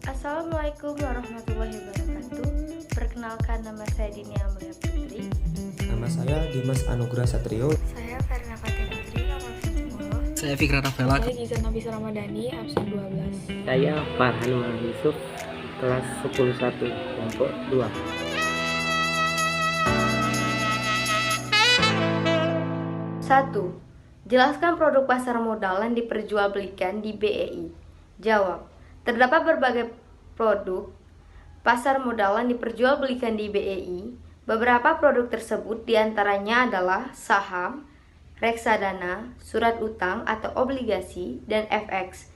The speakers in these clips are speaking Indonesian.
Assalamualaikum warahmatullahi wabarakatuh. Perkenalkan, nama saya Dini Amelia Putri. Nama saya Dimas Anugrah Satrio. Saya Verna Fatia Putri, nomor 10. Saya Fikra Rafaela. Saya Gizan Nafisa Ramadhani, absen 12. Saya Farhan Muhammad Yusuf, kelas 101, kelompok 2. 1. Jelaskan produk pasar modal yang diperjualbelikan di BEI. Jawab. Terdapat berbagai produk pasar modal yang diperjualbelikan di BEI. Beberapa produk tersebut diantaranya adalah saham, reksadana, surat utang atau obligasi, dan FX,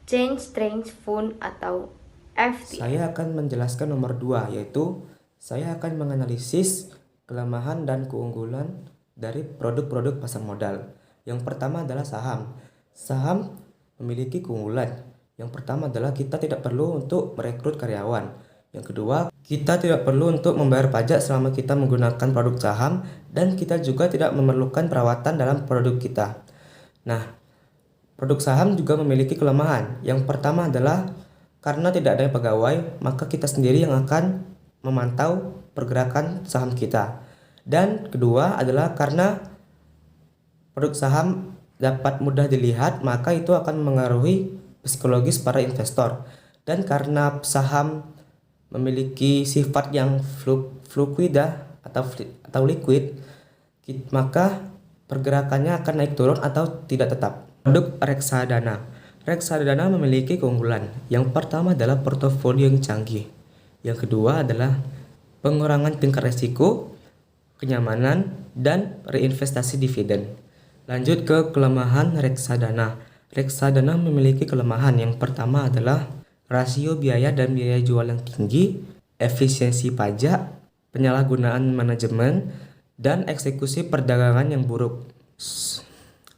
Change Trade Fund atau FT. Saya akan menjelaskan nomor 2, yaitu saya akan menganalisis kelemahan dan keunggulan dari produk-produk pasar modal. Yang pertama adalah saham. Saham memiliki keunggulan. Yang pertama adalah kita tidak perlu untuk merekrut karyawan. Yang kedua, kita tidak perlu untuk membayar pajak selama kita menggunakan produk saham, dan kita juga tidak memerlukan perawatan dalam produk kita. Nah, produk saham juga memiliki kelemahan. Yang pertama adalah karena tidak ada pegawai, maka kita sendiri yang akan memantau pergerakan saham kita. Dan kedua adalah karena produk saham dapat mudah dilihat, maka itu akan mengaruhi psikologis para investor. Dan karena saham memiliki sifat yang fluida atau liquid, maka pergerakannya akan naik turun atau tidak tetap. Produk reksadana. Reksadana memiliki keunggulan. Yang pertama adalah portofolio yang canggih. Yang kedua adalah pengurangan tingkat risiko, kenyamanan, dan reinvestasi dividen. Lanjut ke kelemahan reksadana. Reksadana memiliki kelemahan. Yang pertama adalah rasio biaya dan biaya jual yang tinggi, efisiensi pajak, penyalahgunaan manajemen, dan eksekusi perdagangan yang buruk.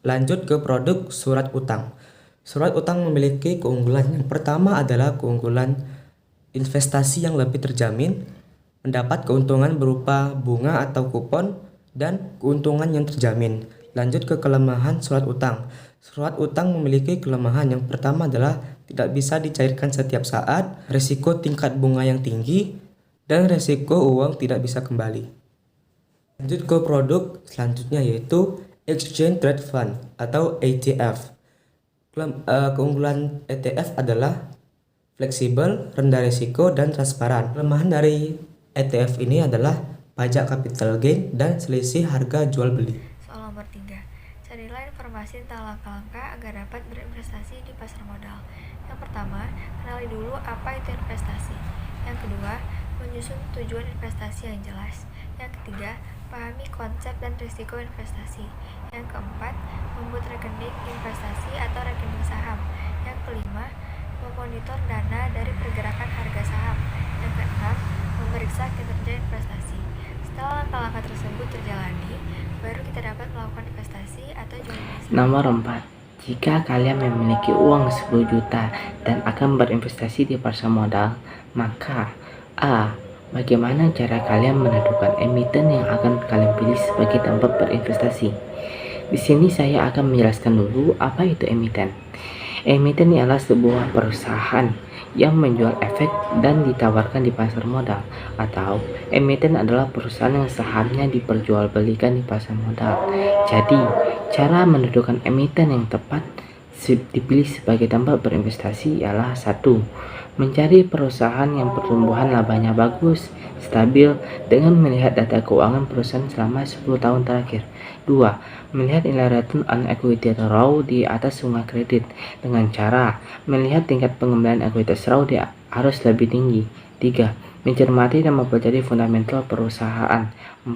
Lanjut ke produk surat utang. Surat utang memiliki keunggulan. Yang pertama adalah keunggulan investasi yang lebih terjamin, mendapat keuntungan berupa bunga atau kupon, dan keuntungan yang terjamin. Lanjut ke kelemahan surat utang. Surat utang memiliki kelemahan. Yang pertama adalah tidak bisa dicairkan setiap saat, risiko tingkat bunga yang tinggi, dan risiko uang tidak bisa kembali. Lanjut ke produk selanjutnya, yaitu Exchange Trade Fund atau ETF. Keunggulan ETF adalah fleksibel, rendah risiko, dan transparan. Kelemahan dari ETF ini adalah pajak capital gain dan selisih harga jual beli. Soal nomor 3. Carilah informasi tentang langkah-langkah agar dapat berinvestasi di pasar modal. Yang pertama, kenali dulu apa itu investasi. Yang kedua, menyusun tujuan investasi yang jelas. Yang ketiga, pahami konsep dan risiko investasi. Yang keempat, membuat rekening investasi atau rekening saham. Yang kelima, memonitor dana dari pergerakan harga saham. Yang keenam, memeriksa kinerja investasi. Setelah langkah-langkah tersebut terjalani, baru kita dapat melakukan investasi atau jual beli. Nomor 4. Jika kalian memiliki uang 10 juta dan akan berinvestasi di pasar modal, maka A. Bagaimana cara kalian menentukan emiten yang akan kalian pilih sebagai tempat berinvestasi? Di sini saya akan menjelaskan dulu apa itu emiten. Emiten ialah sebuah perusahaan yang menjual efek dan ditawarkan di pasar modal, atau emiten adalah perusahaan yang sahamnya diperjualbelikan di pasar modal. Jadi, cara menentukan emiten yang tepat dipilih sebagai tempat berinvestasi ialah 1. Mencari perusahaan yang pertumbuhan labanya bagus, stabil, dengan melihat data keuangan perusahaan selama 10 tahun terakhir. 2. Melihat nilai return on equity atau ROE di atas bunga kredit dengan cara melihat tingkat pengembalian ekuitas ROE harus lebih tinggi. 3. Mencermati dan mempelajari fundamental perusahaan. 4.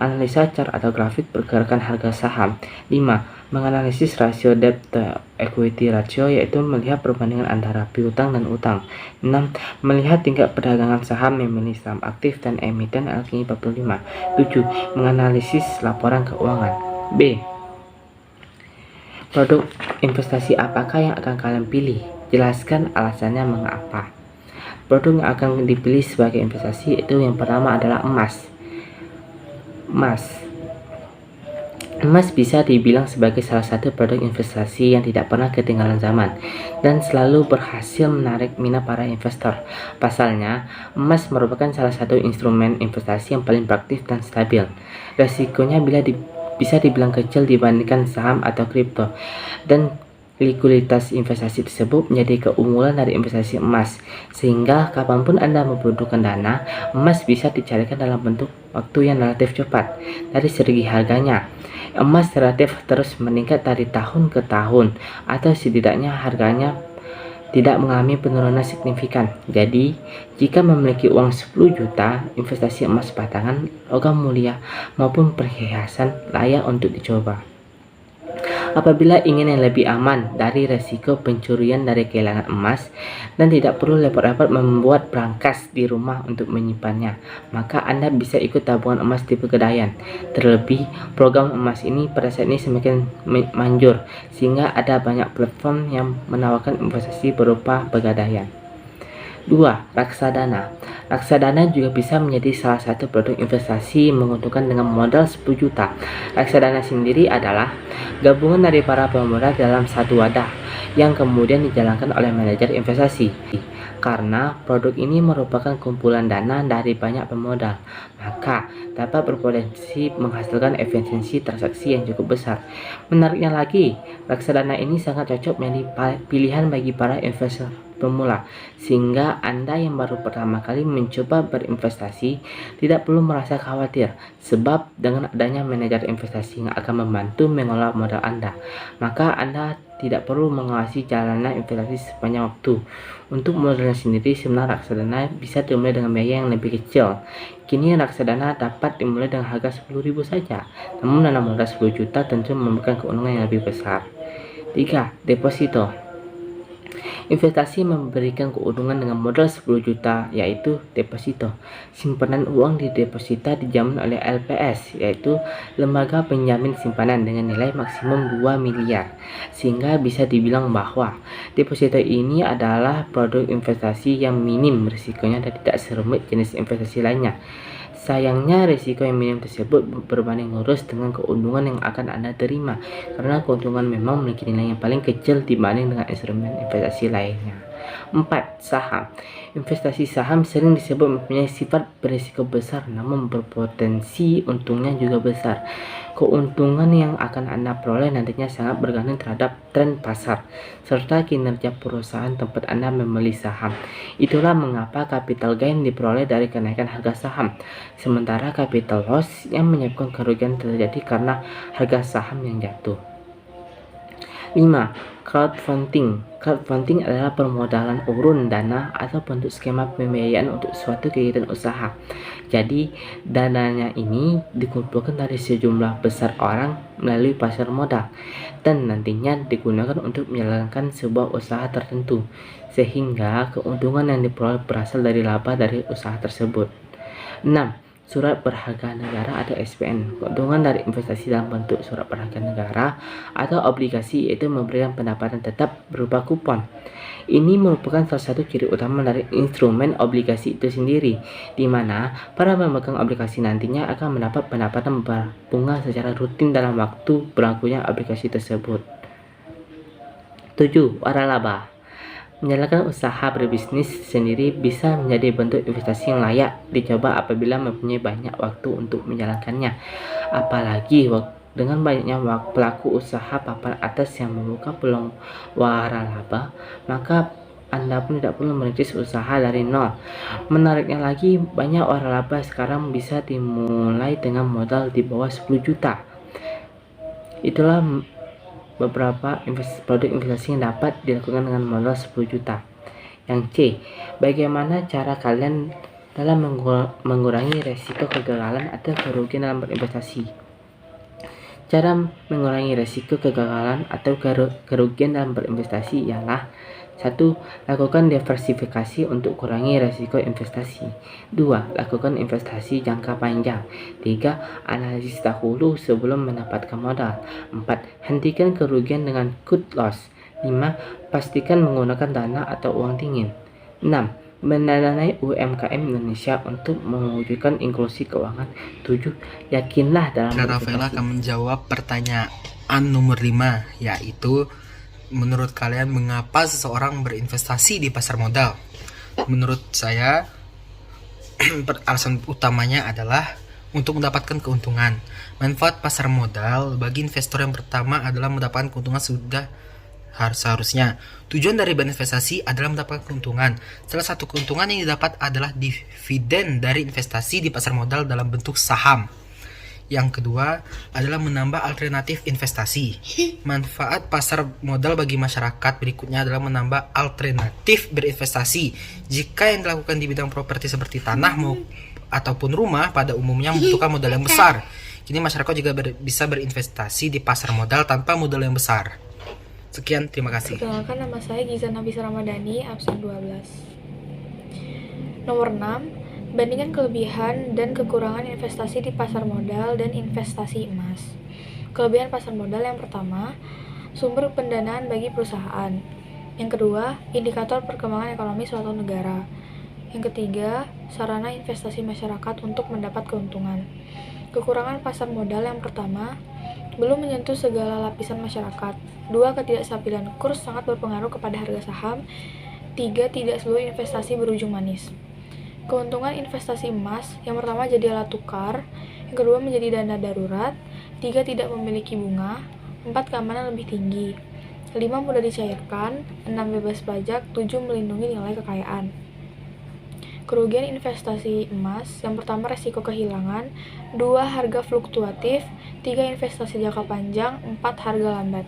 Analisa chart atau grafik pergerakan harga saham. 5. Menganalisis rasio debt to equity ratio, yaitu melihat perbandingan antara piutang dan utang. 6. Melihat tingkat perdagangan saham yang memiliki saham aktif dan emiten LQ 45. 7. Menganalisis laporan keuangan. B. Produk investasi apakah yang akan kalian pilih? Jelaskan alasannya mengapa. Produk yang akan dipilih sebagai investasi itu yang pertama adalah emas. Emas bisa dibilang sebagai salah satu produk investasi yang tidak pernah ketinggalan zaman dan selalu berhasil menarik minat para investor. Pasalnya, emas merupakan salah satu instrumen investasi yang paling praktis dan stabil. Resikonya bisa dibilang kecil dibandingkan saham atau kripto, dan likuiditas investasi tersebut menjadi keunggulan dari investasi emas, sehingga kapanpun Anda membutuhkan dana, emas bisa dicarikan dalam bentuk waktu yang relatif cepat. Dari segi harganya, emas relatif terus meningkat dari tahun ke tahun, atau setidaknya harganya tidak mengalami penurunan signifikan. Jadi, jika memiliki uang 10 juta, investasi emas batangan, logam mulia, maupun perhiasan layak untuk dicoba. Apabila ingin yang lebih aman dari resiko pencurian dari kehilangan emas dan tidak perlu repot-repot membuat brankas di rumah untuk menyimpannya, maka Anda bisa ikut tabungan emas di Pegadaian. Terlebih, program emas ini pada saat ini semakin manjur, sehingga ada banyak platform yang menawarkan investasi berupa Pegadaian. 2. Reksadana. Reksadana juga bisa menjadi salah satu produk investasi menguntungkan dengan modal 10 juta. Reksadana sendiri adalah gabungan dari para pemodal dalam satu wadah yang kemudian dijalankan oleh manajer investasi. Karena produk ini merupakan kumpulan dana dari banyak pemodal, maka dapat berpotensi menghasilkan efisiensi transaksi yang cukup besar. Menariknya lagi, reksadana ini sangat cocok menjadi pilihan bagi para investor pemula, sehingga Anda yang baru pertama kali mencoba berinvestasi tidak perlu merasa khawatir, sebab dengan adanya manajer investasi yang akan membantu mengelola modal Anda, maka Anda tidak perlu mengawasi jalannya investasi sepanjang waktu. Untuk modalnya sendiri, sebenarnya reksadana bisa dimulai dengan biaya yang lebih kecil. Kini reksadana dapat dimulai dengan harga 10.000 saja, namun dana modal 10 juta tentu memberikan keuntungan yang lebih besar. 3. Deposito. Investasi memberikan keuntungan dengan modal 10 juta, yaitu deposito. Simpanan uang di deposita dijamin oleh LPS, yaitu lembaga penjamin simpanan dengan nilai maksimum 2 miliar. Sehingga bisa dibilang bahwa deposito ini adalah produk investasi yang minim risikonya dan tidak serumit jenis investasi lainnya. Sayangnya, risiko yang minim tersebut berbanding lurus dengan keuntungan yang akan Anda terima, karena keuntungan memang memiliki nilai yang paling kecil dibanding dengan instrumen investasi lainnya. 4. Saham. Investasi saham sering disebut mempunyai sifat berisiko besar, namun berpotensi untungnya juga besar. Keuntungan yang akan Anda peroleh nantinya sangat bergantung terhadap tren pasar serta kinerja perusahaan tempat Anda membeli saham. Itulah mengapa capital gain diperoleh dari kenaikan harga saham, sementara capital loss yang menyebabkan kerugian terjadi karena harga saham yang jatuh. 5. Crowdfunding. Crowdfunding adalah permodalan urun dana atau bentuk skema pembiayaan untuk suatu kegiatan usaha. Jadi, dananya ini dikumpulkan dari sejumlah besar orang melalui pasar modal dan nantinya digunakan untuk menjalankan sebuah usaha tertentu, sehingga keuntungan yang diperoleh berasal dari laba dari usaha tersebut. 6. Surat berharga negara atau SPN. Keuntungan dari investasi dalam bentuk surat berharga negara atau obligasi yaitu memberikan pendapatan tetap berupa kupon. Ini merupakan salah satu ciri utama dari instrumen obligasi itu sendiri, di mana para pemegang obligasi nantinya akan mendapat pendapatan berbunga secara rutin dalam waktu berlakunya obligasi tersebut. 7. Waralaba. Menjalankan usaha berbisnis sendiri bisa menjadi bentuk investasi yang layak dicoba apabila mempunyai banyak waktu untuk menjalankannya. Apalagi dengan banyaknya pelaku usaha papan atas yang membuka peluang waralaba, maka Anda pun tidak perlu merintis usaha dari nol. Menariknya lagi, banyak waralaba sekarang bisa dimulai dengan modal di bawah 10 juta. Itulah beberapa produk investasi yang dapat dilakukan dengan modal 10 juta. Yang C. Bagaimana cara kalian dalam mengurangi resiko kegagalan atau kerugian dalam berinvestasi? Cara mengurangi resiko kegagalan atau kerugian dalam berinvestasi ialah 1. Lakukan diversifikasi untuk kurangi resiko investasi. 2. Lakukan investasi jangka panjang. 3. Analisis dahulu sebelum mendapatkan modal. 4. Hentikan kerugian dengan cut loss. 5. Pastikan menggunakan dana atau uang dingin. 6. Mendanai UMKM Indonesia untuk mewujudkan inklusi keuangan. 7. Yakinlah dalam Kak Rafaela akan menjawab pertanyaan nomor 5, yaitu menurut kalian mengapa seseorang berinvestasi di pasar modal? Menurut saya, alasan utamanya adalah untuk mendapatkan keuntungan. Manfaat pasar modal bagi investor yang pertama adalah mendapatkan keuntungan seharusnya. Tujuan dari berinvestasi adalah mendapatkan keuntungan. Salah satu keuntungan yang didapat adalah dividen dari investasi di pasar modal dalam bentuk saham. Yang kedua adalah menambah alternatif investasi. Manfaat pasar modal bagi masyarakat berikutnya adalah menambah alternatif berinvestasi. Jika yang dilakukan di bidang properti seperti tanah ataupun rumah pada umumnya membutuhkan modal yang besar. Kini masyarakat juga bisa berinvestasi di pasar modal tanpa modal yang besar. Sekian, terima kasih. Perkenalkan, nama saya Gizan Nafisa Ramadhani, absen 12. Nomor 6. Bandingkan kelebihan dan kekurangan investasi di pasar modal dan investasi emas. Kelebihan pasar modal yang pertama, sumber pendanaan bagi perusahaan. Yang kedua, indikator perkembangan ekonomi suatu negara. Yang ketiga, sarana investasi masyarakat untuk mendapat keuntungan. Kekurangan pasar modal yang pertama, belum menyentuh segala lapisan masyarakat. 2. Ketidakstabilan kurs sangat berpengaruh kepada harga saham. 3. Tidak seluruh investasi berujung manis. Keuntungan investasi emas, yang pertama jadi alat tukar, yang kedua menjadi dana darurat, 3. Tidak memiliki bunga, 4. Keamanan lebih tinggi, 5. Mudah dicairkan, 6. Bebas pajak, 7. Melindungi nilai kekayaan. Kerugian investasi emas, yang pertama resiko kehilangan, 2. Harga fluktuatif, 3. Investasi jangka panjang, 4. Harga lambat.